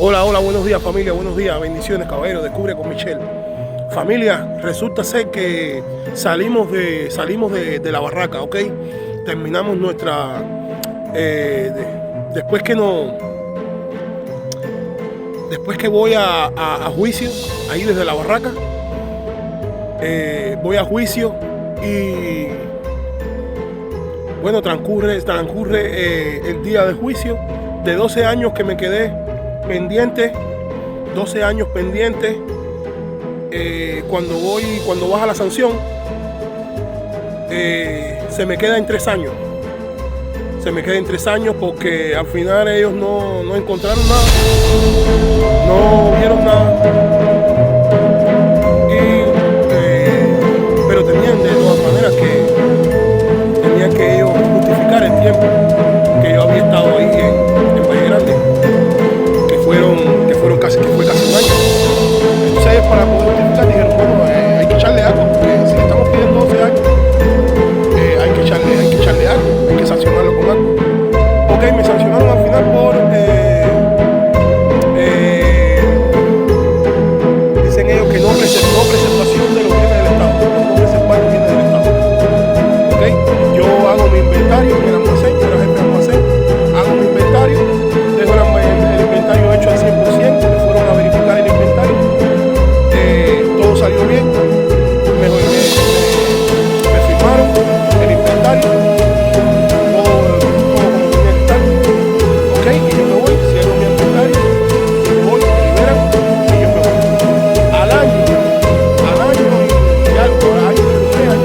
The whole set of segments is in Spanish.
Hola, hola, buenos días familia, buenos días, bendiciones caballero, descubre con Michelle. Familia, resulta ser que salimos de la barraca, ¿ok? Terminamos nuestra, después que no, después que voy a juicio, ahí desde la barraca, voy a juicio y bueno, transcurre el día de juicio de 12 años que me quedé pendiente, 12 años pendiente. Cuando baja la sanción, se me queda en 3 años. Se me queda en 3 años porque al final ellos no encontraron nada, no vieron nada. Pero tenían que ellos justificar el tiempo que yo había estado ahí en Valle Grande, que fue casi un año. Entonces ellos, para poder justificar, dijeron, bueno, hay que echarle algo, porque si le estamos pidiendo 12 años, hay que echarle algo, hay que sancionarlo con algo. Ok, me sancionaron al final por dicen ellos que no preservación de los bienes del Estado, no preservar los bienes del Estado. Ok, yo hago mi inventario en el almacén, yo era jefe de almacén, hago mi inventario, tengo el inventario hecho al 100%, me fueron a verificar el inventario, todo salió bien, me firmaron el inventario, todo como tenía que estar. Ok, y yo me voy, cierro mi inventario, y me voy, me liberan y yo me voy. Al año y algo, año,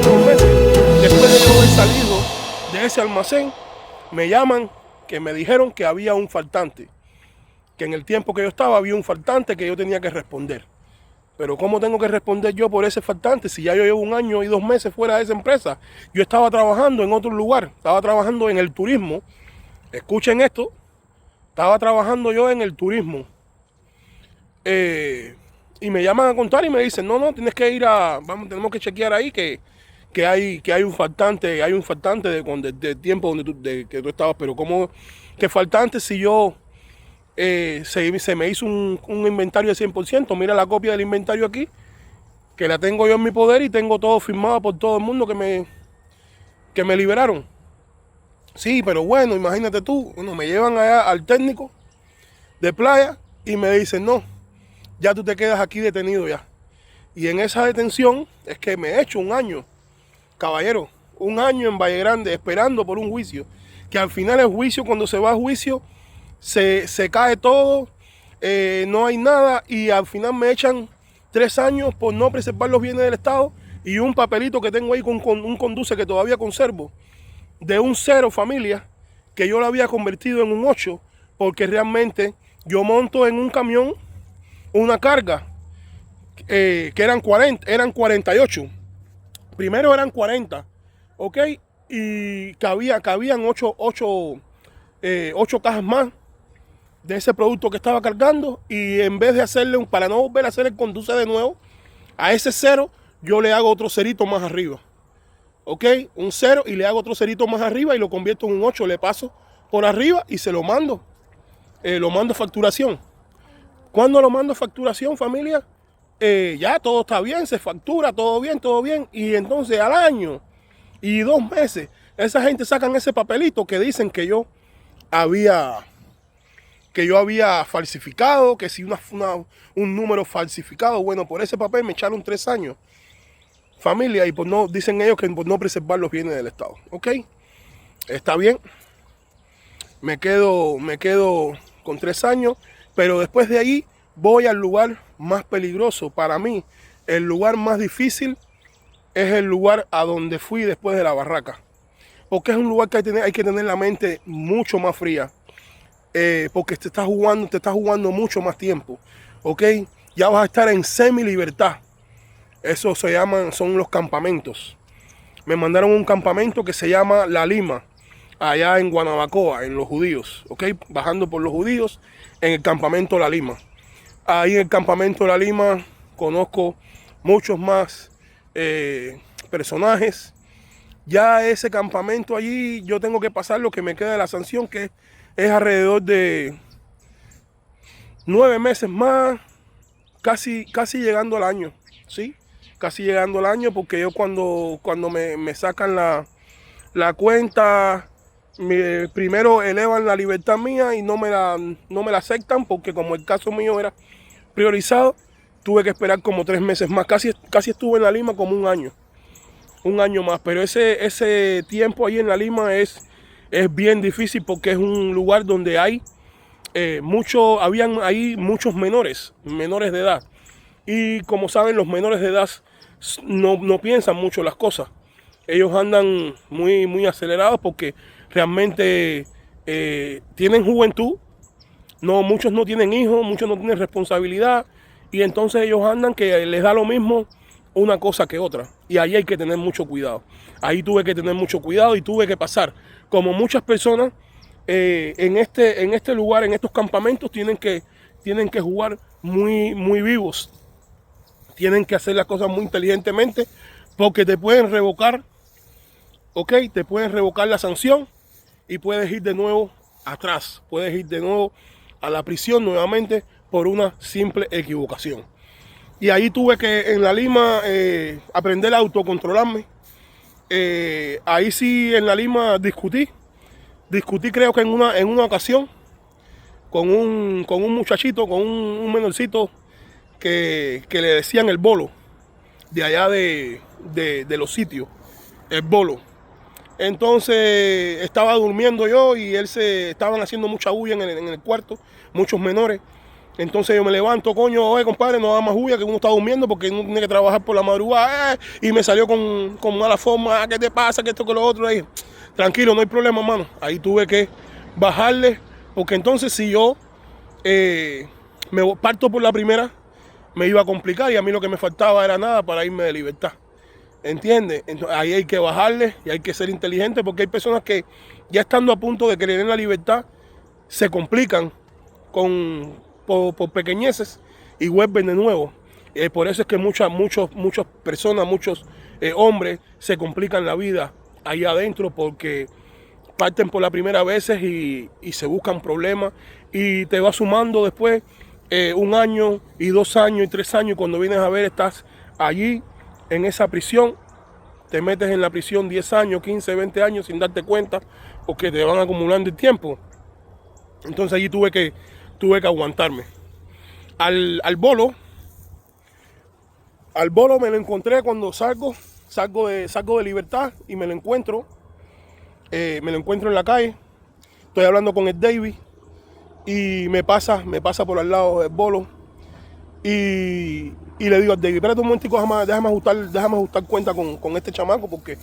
2 meses, después de yo haber salido de ese almacén, me llaman que me dijeron que había un faltante, que en el tiempo que yo estaba había un faltante que yo tenía que responder. Pero ¿cómo tengo que responder yo por ese faltante si ya yo llevo 1 año y 2 meses fuera de esa empresa? Yo estaba trabajando en otro lugar, estaba trabajando en el turismo. Escuchen esto, estaba trabajando yo en el turismo. Y me llaman a contar y me dicen, no, tienes que ir tenemos que chequear ahí que hay un faltante de tiempo que tú estabas. Pero ¿cómo que faltante si yo se me hizo un inventario de 100%? Mira la copia del inventario aquí, que la tengo yo en mi poder y tengo todo firmado por todo el mundo que me liberaron. Sí, pero bueno, imagínate tú, bueno, me llevan allá al técnico de playa y me dicen, no, ya tú te quedas aquí detenido ya. Y en esa detención es que me he hecho 1 año, caballero, 1 año en Valle Grande esperando por un juicio, que al final el juicio, cuando se va a juicio, se cae todo, no hay nada y al final me echan 3 años por no preservar los bienes del Estado y un papelito que tengo ahí con un conduce que todavía conservo, de un 0, familia, que yo lo había convertido en un 8, porque realmente yo monto en un camión una carga que eran 48. Primero eran 40, ¿ok? Y cabían 8 cajas más de ese producto que estaba cargando, y en vez de hacerle para no volver a hacer el conduce de nuevo, a ese 0 yo le hago otro cerito más arriba. ¿Ok? Un 0 y le hago otro cerito más arriba y lo convierto en un 8, le paso por arriba y se lo mando. Lo mando a facturación. Cuando lo mando a facturación, familia, ya todo está bien, se factura, todo bien, todo bien. Y entonces al año y 2 meses, esa gente sacan ese papelito que dicen que yo había falsificado, que si un número falsificado. Bueno, por ese papel me echaron 3 años, familia, y pues no, dicen ellos que por no preservar los bienes del Estado. Ok, está bien, me quedo con 3 años, pero después de ahí voy al lugar más peligroso para mí. El lugar más difícil es el lugar a donde fui después de la barraca, porque es un lugar que hay que tener la mente mucho más fría, porque te estás jugando mucho más tiempo. Ok, ya vas a estar en semi libertad. Eso son los campamentos. Me mandaron a un campamento que se llama La Lima, allá en Guanabacoa, en los judíos, ¿ok? Bajando por los judíos, en el campamento La Lima. Ahí en el campamento La Lima conozco muchos más personajes. Ya ese campamento allí yo tengo que pasar lo que me queda de la sanción, que es alrededor de 9 meses más, casi llegando al año, ¿sí? Casi llegando al año, porque yo cuando me sacan la cuenta, primero elevan la libertad mía y no me la aceptan, porque como el caso mío era priorizado, tuve que esperar como 3 meses más. Casi estuve en la Lima como un año más, pero ese tiempo ahí en la Lima es bien difícil, porque es un lugar donde habían ahí muchos menores de edad. Y como saben, los menores de edad no piensan mucho las cosas. Ellos andan muy acelerados, porque realmente tienen juventud. Muchos no tienen hijos, muchos no tienen responsabilidad. Y entonces ellos andan que les da lo mismo una cosa que otra. Y ahí hay que tener mucho cuidado. Ahí tuve que tener mucho cuidado y tuve que pasar. Como muchas personas en este lugar, en estos campamentos, tienen que jugar muy vivos. Tienen que hacer las cosas muy inteligentemente, porque te pueden revocar, ¿ok? Te pueden revocar la sanción y puedes ir de nuevo atrás. Puedes ir de nuevo a la prisión nuevamente por una simple equivocación. Y ahí tuve que en la Lima aprender a autocontrolarme. Ahí sí en la Lima discutí creo que en una ocasión con un muchachito, con un menorcito que le decían el bolo, de allá de los sitios, el bolo. Entonces estaba durmiendo yo y estaban haciendo mucha bulla en el cuarto, muchos menores. Entonces yo me levanto, coño, oye compadre, no haga más bulla, que uno está durmiendo porque uno tiene que trabajar por la madrugada. Y me salió con mala forma, ¿qué te pasa? Que esto, que lo otro. Ahí, tranquilo, no hay problema, hermano. Ahí tuve que bajarle, porque entonces si yo me parto por la primera, me iba a complicar, y a mí lo que me faltaba era nada para irme de libertad. ¿Entiendes? Entonces, ahí hay que bajarle y hay que ser inteligente, porque hay personas que ya estando a punto de querer en la libertad se complican por pequeñeces y vuelven de nuevo. Por eso es que muchas personas, muchos hombres se complican la vida ahí adentro, porque parten por la primera vez y se buscan problemas, y te va sumando después 1 año y 2 años y 3 años, y cuando vienes a ver estás allí en esa prisión. Te metes en la prisión 10 años, 15, 20 años sin darte cuenta, porque te van acumulando el tiempo. Entonces allí tuve que aguantarme. Al bolo me lo encontré cuando salgo de libertad, y me lo encuentro en la calle. Estoy hablando con el David y me pasa por al lado del bolo, y le digo al David, espérate un momentico, déjame ajustar cuenta con este chamaco, porque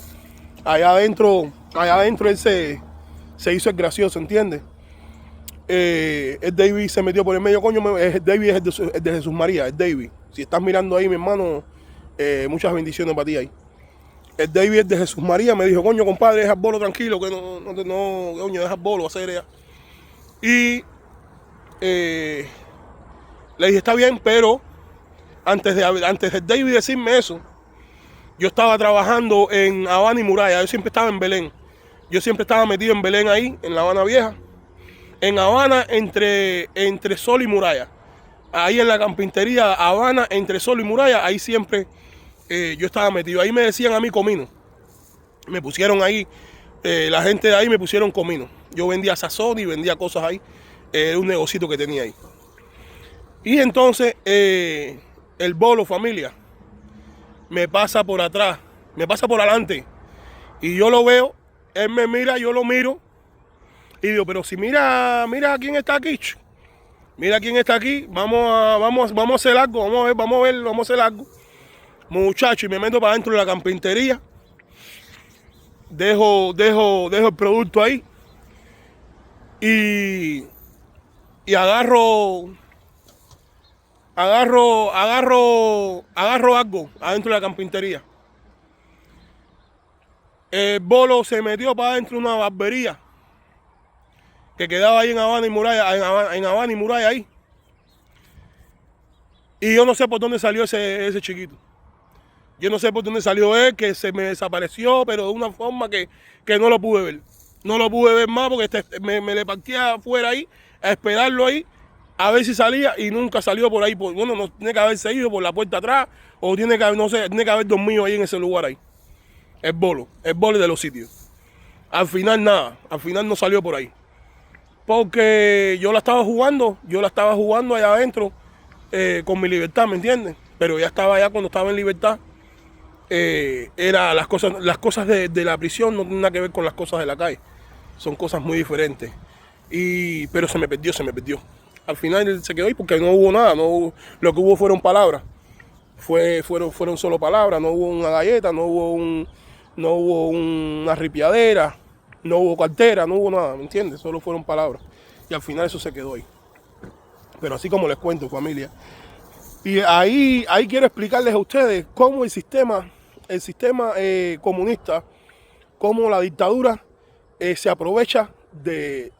allá adentro él se hizo el gracioso, ¿entiendes? El David se metió por el medio, coño. El David es el de Jesús María, el David. Si estás mirando ahí, mi hermano, muchas bendiciones para ti ahí. El David es de Jesús María, me dijo, coño, compadre, deja el bolo tranquilo, que no, coño, deja el bolo, hacer ella. Y le dije, está bien, pero antes de David decirme eso, yo estaba trabajando en Habana y Muralla. Yo siempre estaba en Belén. Yo siempre estaba metido en Belén ahí, en La Habana Vieja. En Habana, entre Sol y Muralla. Ahí en la carpintería Habana, entre Sol y Muralla, ahí siempre yo estaba metido. Ahí me decían a mí comino. Me pusieron ahí, la gente de ahí me pusieron comino. Yo vendía sazón y vendía cosas ahí. Era un negocito que tenía ahí. Y entonces el bolo, familia, me pasa por atrás, me pasa por adelante. Y yo lo veo, él me mira, yo lo miro. Y digo, pero si mira quién está aquí. Mira quién está aquí. Vamos a hacer algo. Vamos a hacer algo. Muchacho, y me meto para adentro de la carpintería. Dejo el producto ahí. Y agarro algo adentro de la carpintería. El bolo se metió para adentro de una barbería que quedaba ahí en Habana y Muralla, ahí. Y yo no sé por dónde salió ese chiquito. Yo no sé por dónde salió él, que se me desapareció, pero de una forma que no lo pude ver. No lo pude ver más, porque me le parqué afuera ahí, a esperarlo ahí, a ver si salía y nunca salió por ahí. Bueno, no tiene que haberse ido por la puerta atrás o tiene que, no sé, tiene que haber dormido ahí en ese lugar ahí. El bolo de los sitios. Al final nada, al final no salió por ahí. Porque yo la estaba jugando allá adentro con mi libertad, ¿me entiendes? Pero ya estaba allá cuando estaba en libertad. Era las cosas de la prisión no tienen nada que ver con las cosas de la calle. Son cosas muy diferentes. Pero se me perdió. Al final se quedó ahí porque no hubo nada, lo que hubo fueron palabras. Fueron solo palabras, no hubo una galleta, no hubo una ripiadera, no hubo cartera, no hubo nada, ¿me entiendes? Solo fueron palabras. Y al final eso se quedó ahí. Pero así como les cuento, familia. Y ahí quiero explicarles a ustedes cómo el sistema comunista, cómo la dictadura se aprovecha de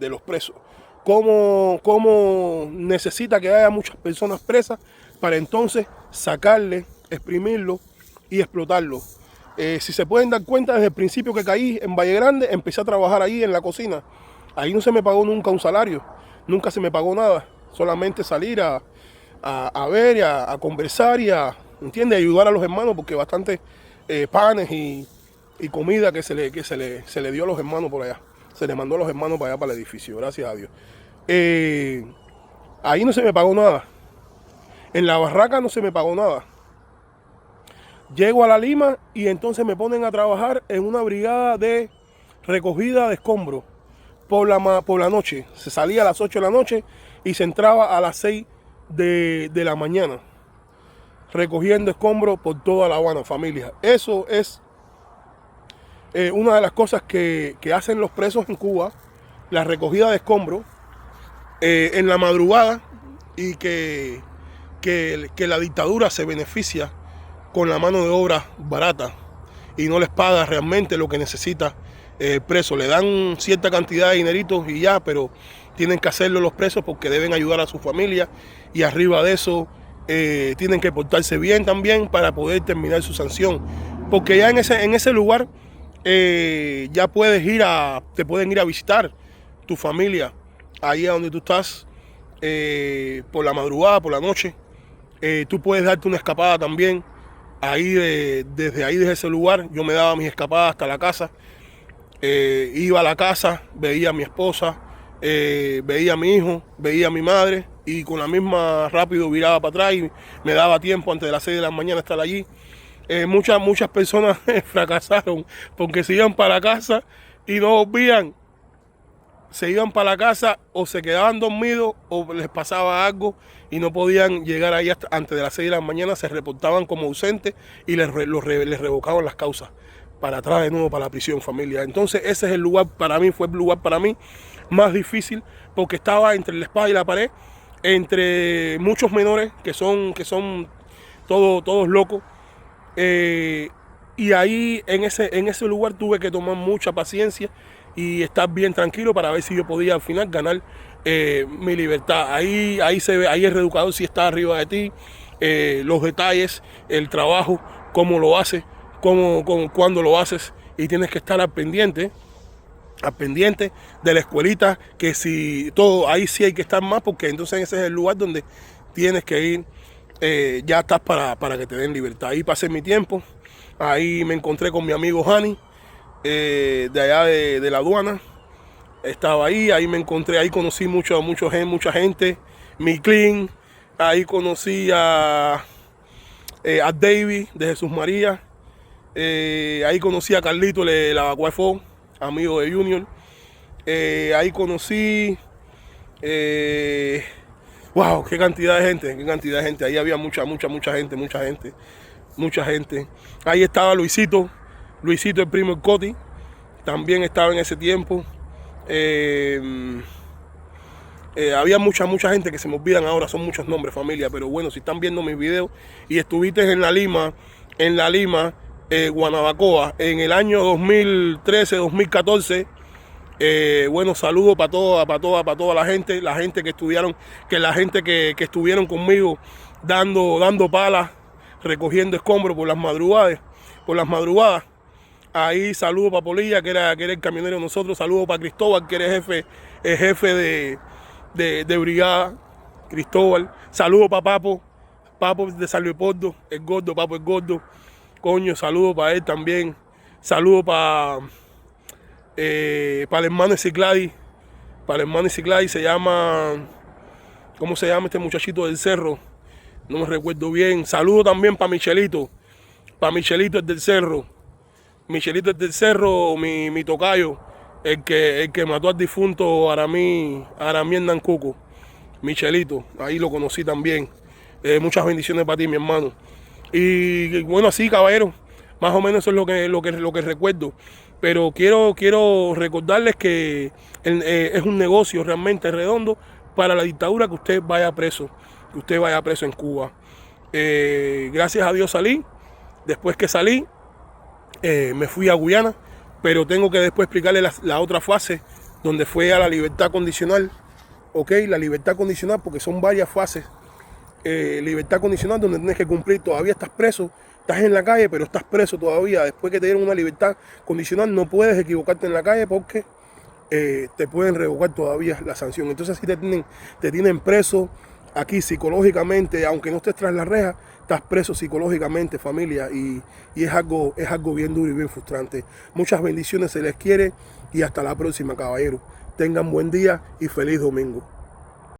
los presos. Cómo necesita que haya muchas personas presas para entonces sacarle, exprimirlo y explotarlo. Si se pueden dar cuenta, desde el principio que caí en Valle Grande, empecé a trabajar ahí en la cocina. Ahí no se me pagó nunca un salario, nunca se me pagó nada. Solamente salir a ver, y a conversar y ¿entiendes? Ayudar a los hermanos, porque bastante panes y comida que se le dio a los hermanos por allá. Se le mandó a los hermanos para allá, para el edificio, gracias a Dios. Ahí no se me pagó nada. En la barraca no se me pagó nada. Llego a La Lima y entonces me ponen a trabajar en una brigada de recogida de escombros por la noche. Se salía a las 8 de la noche y se entraba a las 6 de la mañana. Recogiendo escombros por toda La Habana, familia. Eso es una de las cosas que hacen los presos en Cuba, la recogida de escombros en la madrugada, y que la dictadura se beneficia con la mano de obra barata y no les paga realmente lo que necesita el preso. Le dan cierta cantidad de dineritos y ya, pero tienen que hacerlo los presos porque deben ayudar a su familia, y arriba de eso tienen que portarse bien también para poder terminar su sanción, porque ya en ese lugar ya te pueden ir a visitar tu familia ahí a donde tú estás por la madrugada, por la noche. Tú puedes darte una escapada también ahí desde ese lugar. Yo me daba mis escapadas hasta la casa. Iba a la casa, veía a mi esposa, veía a mi hijo, veía a mi madre, y con la misma rápido viraba para atrás y me daba tiempo antes de las 6 de la mañana estar allí. Muchas personas fracasaron porque se iban para la casa y no volvían. Se iban para la casa o se quedaban dormidos o les pasaba algo y no podían llegar ahí hasta antes de las 6 de la mañana. Se reportaban como ausentes y les revocaban las causas para atrás de nuevo para la prisión, familia. Entonces ese es el lugar para mí, fue el lugar para mí más difícil, porque estaba entre la espada y la pared, entre muchos menores que son todos locos. Y ahí en ese lugar tuve que tomar mucha paciencia y estar bien tranquilo para ver si yo podía al final ganar mi libertad. Ahí el reeducador sí está arriba de ti, los detalles, el trabajo, cómo lo haces, cuándo lo haces, y tienes que estar al pendiente de la escuelita, que si todo, ahí sí hay que estar más, porque entonces ese es el lugar donde tienes que ir, ya estás para que te den libertad. Ahí pasé mi tiempo, ahí me encontré con mi amigo Jani, de allá de la aduana. Estaba ahí me encontré, ahí conocí mucha gente, mi clean, ahí conocí a David de Jesús María, ahí conocí a Carlito la Bacuafó, amigo de Junior, ahí conocí, wow, qué cantidad de gente, ahí había mucha gente. Ahí estaba Luisito el primo del Coti, también estaba en ese tiempo. Había mucha gente que se me olvidan ahora, son muchos nombres, familia, pero bueno, si están viendo mis videos y estuviste en La Lima, Guanabacoa, en el año 2013, 2014, bueno, saludos para toda la gente que estudiaron, la gente que estuvieron conmigo dando palas, recogiendo escombros por las madrugadas. Ahí saludo para Polilla, que era el camionero de nosotros. Saludo para Cristóbal, que era el jefe de brigada, Cristóbal. Saludos para Papo de San Leopoldo, el gordo, Papo el gordo. Coño, saludos para él también. Saludos para el hermano Cicladi. Para el hermano Cicladi se llama, ¿cómo se llama este muchachito del cerro? No me recuerdo bien. Saludos también para Michelito el del cerro. Michelito el del cerro, mi tocayo, el que mató al difunto Aramí Hernán Cuco. Michelito, ahí lo conocí también. Muchas bendiciones para ti, mi hermano. Y bueno, así, caballero, más o menos eso es lo que recuerdo. Pero quiero recordarles que es un negocio realmente redondo para la dictadura que usted vaya preso en Cuba. Gracias a Dios salí. Después que salí, me fui a Guyana, pero tengo que después explicarle la otra fase, donde fue a la libertad condicional. Ok, la libertad condicional, porque son varias fases. Libertad condicional donde tienes que cumplir, todavía estás preso, estás en la calle, pero estás preso todavía. Después que te dieron una libertad condicional, no puedes equivocarte en la calle porque te pueden revocar todavía la sanción. Entonces así te tienen preso aquí psicológicamente, aunque no estés tras la reja, estás preso psicológicamente, familia, y es algo bien duro y bien frustrante. Muchas bendiciones, se les quiere y hasta la próxima, caballero. Tengan buen día y feliz domingo.